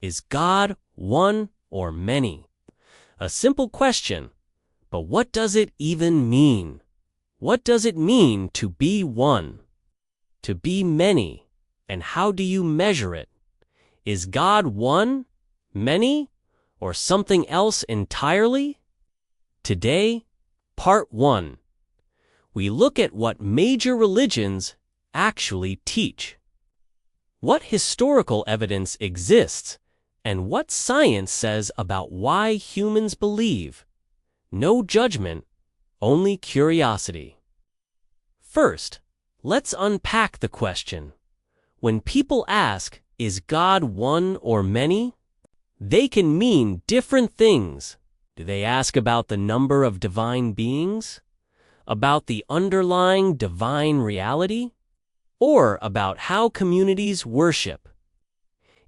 Is God one or many? A simple question, but what does it even mean? What does it mean to be one? To be many? And how do you measure it? Is God one, many, or something else entirely? Today, Part 1. We look at what major religions actually teach. What historical evidence exists, and what science says about why humans believe. No judgment, only curiosity. First, let's unpack the question. When people ask, is God one or many? They can mean different things. Do they ask about the number of divine beings? About the underlying divine reality? Or about how communities worship?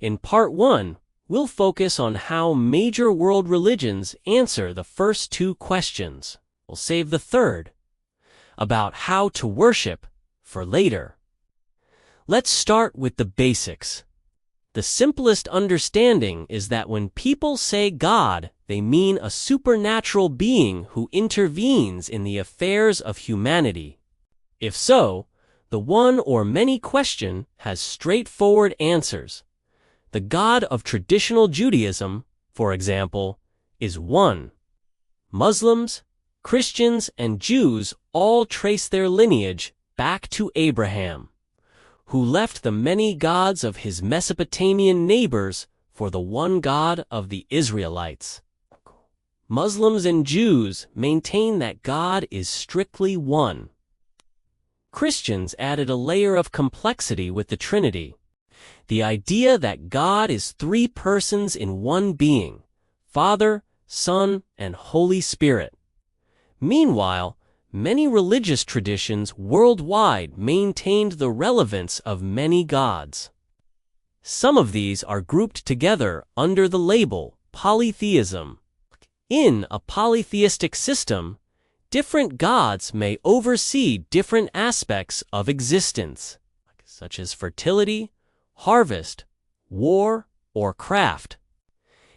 In Part 1, we'll focus on how major world religions answer the first two questions. We'll save the third, about how to worship, for later. Let's start with the basics. The simplest understanding is that when people say God, they mean a supernatural being who intervenes in the affairs of humanity. If so, the one or many question has straightforward answers. The God of traditional Judaism, for example, is one. Muslims, Christians, and Jews all trace their lineage back to Abraham, who left the many gods of his Mesopotamian neighbors for the one God of the Israelites. Muslims and Jews maintain that God is strictly one. Christians added a layer of complexity with the Trinity, the idea that God is three persons in one being, Father, Son, and Holy Spirit. Meanwhile, many religious traditions worldwide maintained the relevance of many gods. Some of these are grouped together under the label polytheism. In a polytheistic system, different gods may oversee different aspects of existence, such as fertility, harvest, war, or craft.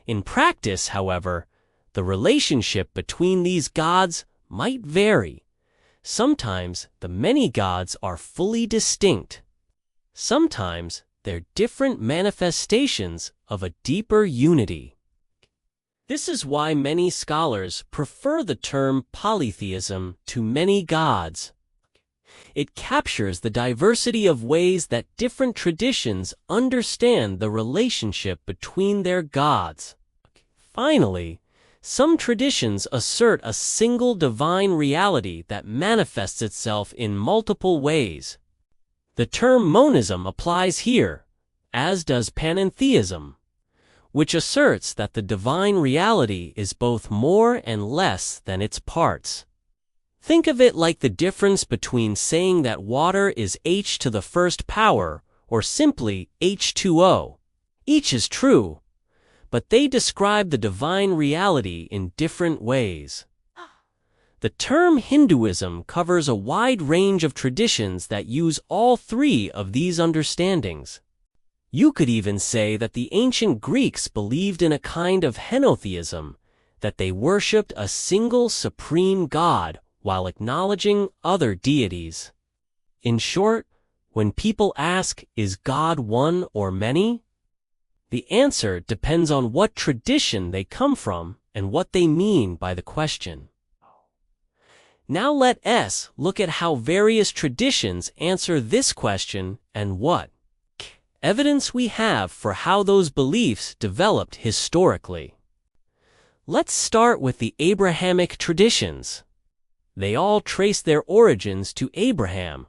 In practice, however, the relationship between these gods might vary. Sometimes the many gods are fully distinct. Sometimes they're different manifestations of a deeper unity. This is why many scholars prefer the term polytheism to many gods. It captures the diversity of ways that different traditions understand the relationship between their gods. Finally, some traditions assert a single divine reality that manifests itself in multiple ways. The term monism applies here, as does panentheism, which asserts that the divine reality is both more and less than its parts. Think of it like the difference between saying that water is H to the first power or simply H2O. Each is true, but they describe the divine reality in different ways. The term Hinduism covers a wide range of traditions that use all three of these understandings. You could even say that the ancient Greeks believed in a kind of henotheism, that they worshipped a single supreme God while acknowledging other deities. In short, when people ask, is God one or many? The answer depends on what tradition they come from and what they mean by the question. Now let us look at how various traditions answer this question and what evidence we have for how those beliefs developed historically. Let's start with the Abrahamic traditions. They all trace their origins to Abraham,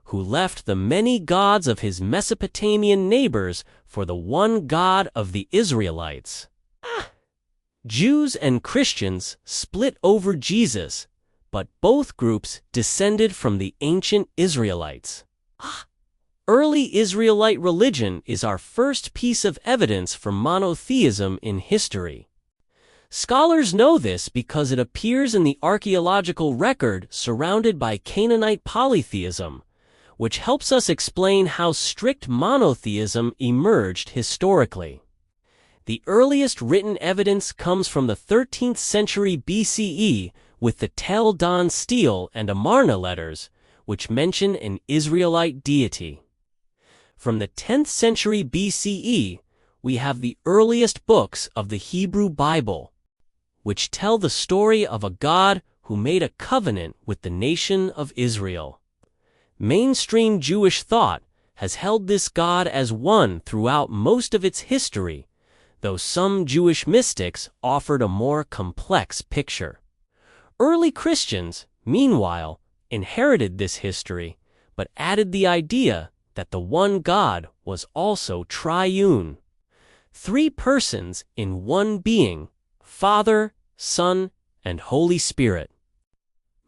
who left the many gods of his Mesopotamian neighbors for the one God of the Israelites. Jews and Christians split over Jesus, but both groups descended from the ancient Israelites. Early Israelite religion is our first piece of evidence for monotheism in history. Scholars know this because it appears in the archaeological record surrounded by Canaanite polytheism, which helps us explain how strict monotheism emerged historically. The earliest written evidence comes from the 13th century BCE with the Tel Dan stele and Amarna letters, which mention an Israelite deity. From the 10th century BCE, we have the earliest books of the Hebrew Bible, which tell the story of a God who made a covenant with the nation of Israel. Mainstream Jewish thought has held this God as one throughout most of its history, though some Jewish mystics offered a more complex picture. Early Christians, meanwhile, inherited this history, but added the idea that the one God was also triune. 3 persons in one being, Father, Son, and Holy Spirit.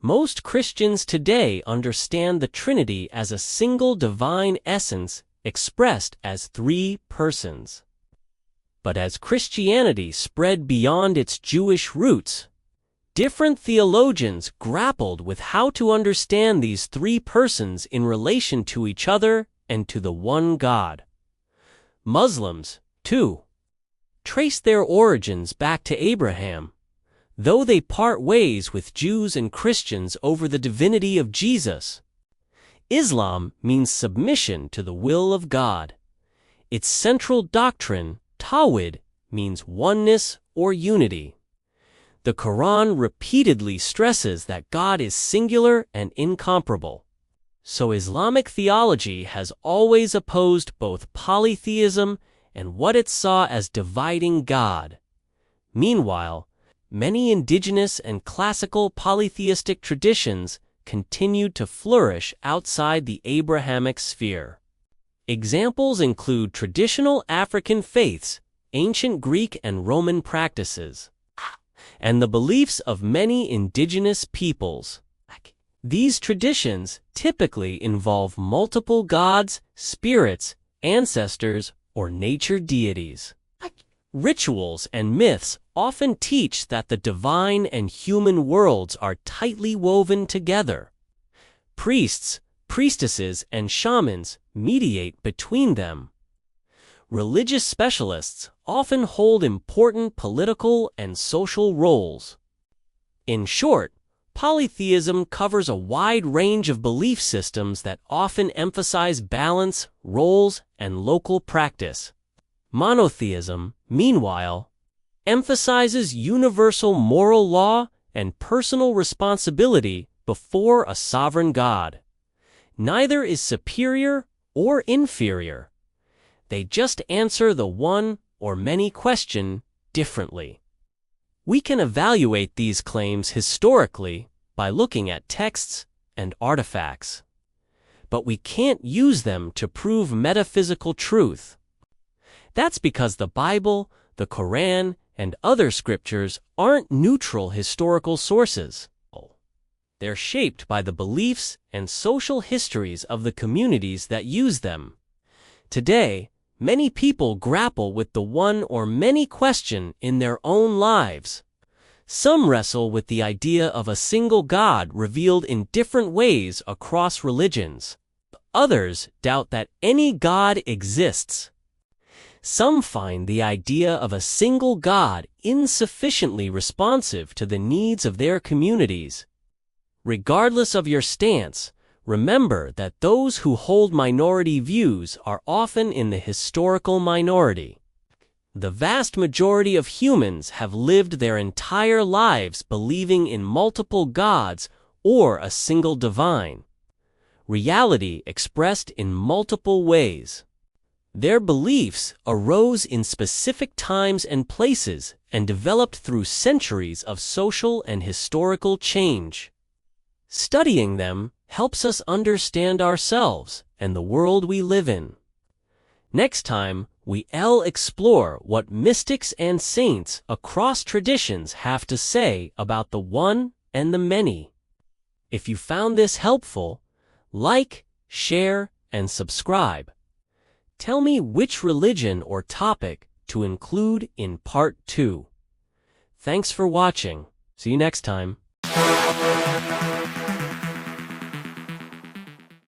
Most Christians today understand the Trinity as a single divine essence expressed as 3 persons. But as Christianity spread beyond its Jewish roots, different theologians grappled with how to understand these 3 persons in relation to each other and to the one God. Muslims, too, trace their origins back to Abraham, though they part ways with Jews and Christians over the divinity of Jesus. Islam means submission to the will of God. Its central doctrine, Tawhid, means oneness or unity. The Quran repeatedly stresses that God is singular and incomparable. So Islamic theology has always opposed both polytheism and what it saw as dividing God. Meanwhile, many indigenous and classical polytheistic traditions continued to flourish outside the Abrahamic sphere. Examples include traditional African faiths, ancient Greek and Roman practices, and the beliefs of many indigenous peoples. These traditions typically involve multiple gods, spirits, ancestors, or nature deities. Rituals and myths often teach that the divine and human worlds are tightly woven together. Priests, priestesses, and shamans mediate between them. Religious specialists often hold important political and social roles. In short, polytheism covers a wide range of belief systems that often emphasize balance, roles, and local practice. Monotheism, meanwhile, emphasizes universal moral law and personal responsibility before a sovereign God. Neither is superior or inferior. They just answer the one or many question differently. We can evaluate these claims historically by looking at texts and artifacts, but we can't use them to prove metaphysical truth. That's because the Bible, the Quran, and other scriptures aren't neutral historical sources. They're shaped by the beliefs and social histories of the communities that use them. Today, many people grapple with the one or many question in their own lives. Some wrestle with the idea of a single God revealed in different ways across religions. Others doubt that any God exists. Some find the idea of a single God insufficiently responsive to the needs of their communities. Regardless of your stance, remember that those who hold minority views are often in the historical minority. The vast majority of humans have lived their entire lives believing in multiple gods or a single divine. Reality expressed in multiple ways. Their beliefs arose in specific times and places and developed through centuries of social and historical change. Studying them helps us understand ourselves and the world we live in. Next time, we'll explore what mystics and saints across traditions have to say about the one and the many. If you found this helpful, like, share, and subscribe. Tell me which religion or topic to include in Part 2. Thanks for watching. See you next time.